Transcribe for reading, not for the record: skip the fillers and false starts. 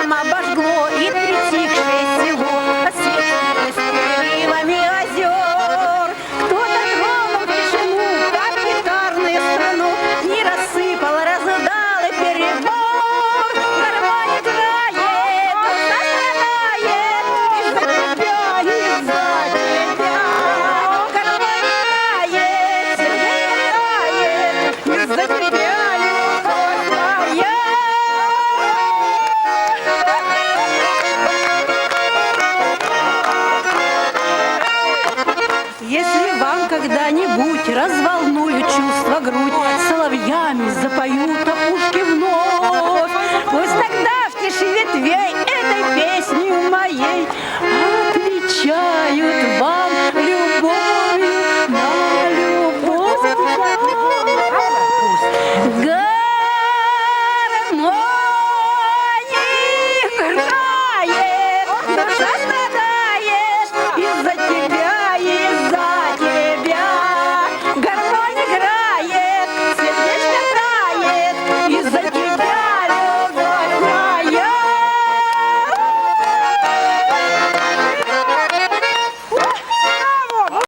ветром обожгло и притихшее село осветилось переливами озер. Кто-то тронул тишину, как гитарную струну, и рассыпал, раздал и перебор. Гармонь играет, душа страдает, из-за тебя, из-за тебя. Гармонь играет, сердце играет, из-за тебя, любовь моя. Если вам когда-нибудь развал